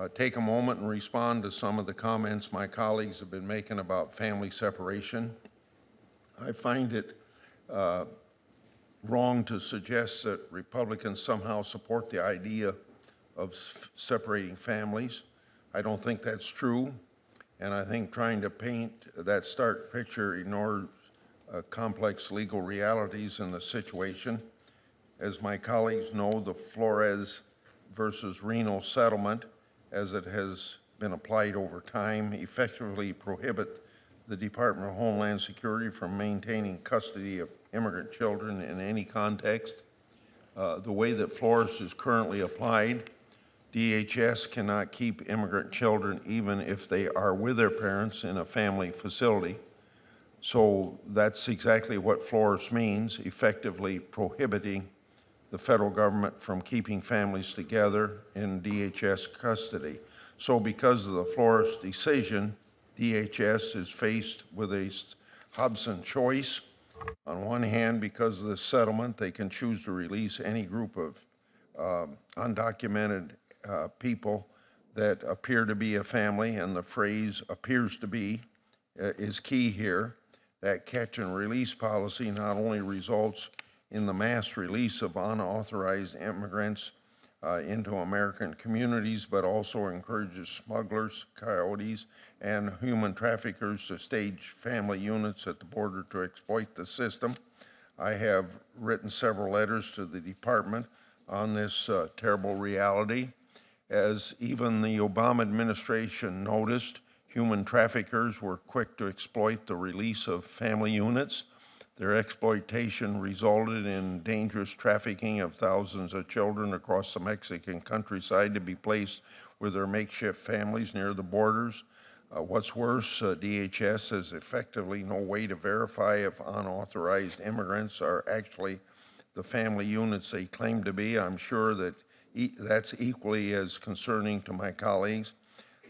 take a moment and respond to some of the comments my colleagues have been making about family separation. I find it wrong to suggest that Republicans somehow support the idea of separating families. I don't think that's true, and I think trying to paint that stark picture ignores complex legal realities in the situation. As my colleagues know, the Flores versus Reno settlement, as it has been applied over time, effectively prohibit the Department of Homeland Security from maintaining custody of immigrant children in any context. The way that Flores is currently applied, DHS cannot keep immigrant children even if they are with their parents in a family facility. So that's exactly what Flores means, effectively prohibiting the federal government from keeping families together in DHS custody. So because of the Flores decision, DHS is faced with a Hobson choice. On one hand, because of the settlement, they can choose to release any group of undocumented people that appear to be a family, and the phrase appears to be is key here. That catch and release policy not only results in the mass release of unauthorized immigrants into American communities, but also encourages smugglers, coyotes, and human traffickers to stage family units at the border to exploit the system. I have written several letters to the department on this terrible reality. As even the Obama administration noticed, human traffickers were quick to exploit the release of family units. Their exploitation resulted in dangerous trafficking of thousands of children across the Mexican countryside to be placed with their makeshift families near the borders. What's worse, DHS has effectively no way to verify if unauthorized immigrants are actually the family units they claim to be. I'm sure that that's equally as concerning to my colleagues.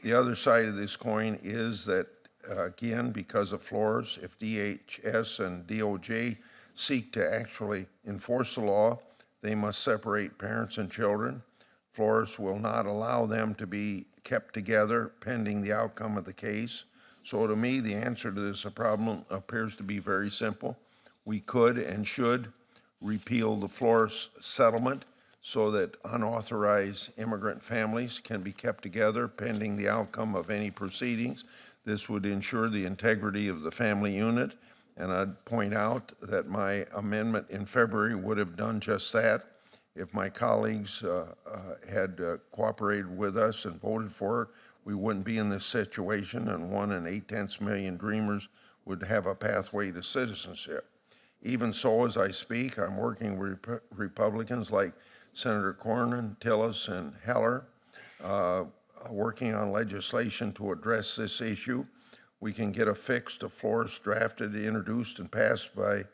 The other side of this coin is that, again, because of Flores, if DHS and DOJ seek to actually enforce the law, they must separate parents and children. Flores will not allow them to be kept together pending the outcome of the case. So to me, the answer to this problem appears to be very simple. We could and should repeal the Flores settlement so that unauthorized immigrant families can be kept together pending the outcome of any proceedings. This would ensure the integrity of the family unit, and I'd point out that my amendment in February would have done just that. If my colleagues had cooperated with us and voted for it, we wouldn't be in this situation, and 1 8/10 million Dreamers would have a pathway to citizenship. Even so, as I speak, I'm working with Republicans like Senator Cornyn, Tillis, and Heller, working on legislation to address this issue. We can get a fix to Flores drafted, introduced, and passed by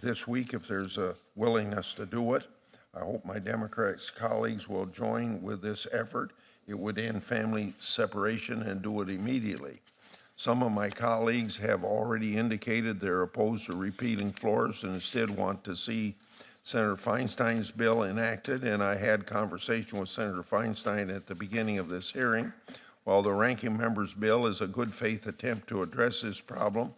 this week if there's a willingness to do it. I hope my Democrats colleagues will join with this effort. It would end family separation and do it immediately. Some of my colleagues have already indicated they're opposed to repealing Flores and instead want to see Senator Feinstein's bill enacted, and I had conversation with Senator Feinstein at the beginning of this hearing. While the ranking member's bill is a good faith attempt to address this problem,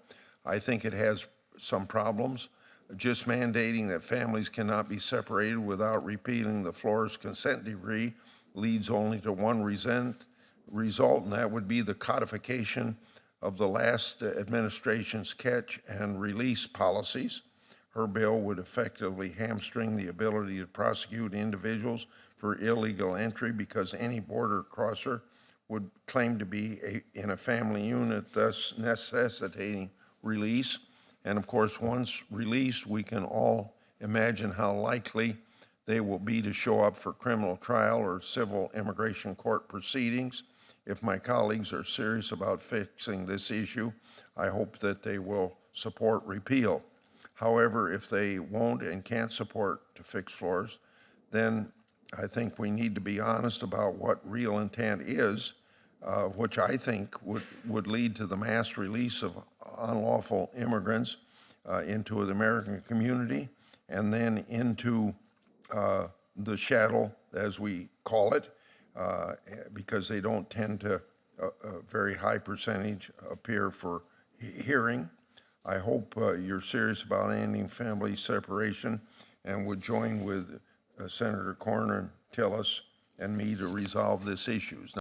I think it has some problems. Just mandating that families cannot be separated without repealing the Flores consent decree leads only to one result, and that would be the codification of the last administration's catch and release policies. Her bill would effectively hamstring the ability to prosecute individuals for illegal entry because any border crosser would claim to be in a family unit, thus necessitating release. And of course, once released, we can all imagine how likely they will be to show up for criminal trial or civil immigration court proceedings. If my colleagues are serious about fixing this issue, I hope that they will support repeal. However, if they won't and can't support to fix Flores, then I think we need to be honest about what real intent is, which I think would lead to the mass release of unlawful immigrants into the American community and then into the chattel, as we call it, because they don't tend to, a very high percentage appear for hearing. I hope you're serious about ending family separation and would join with Senator Corner and Tillis and me to resolve this issue.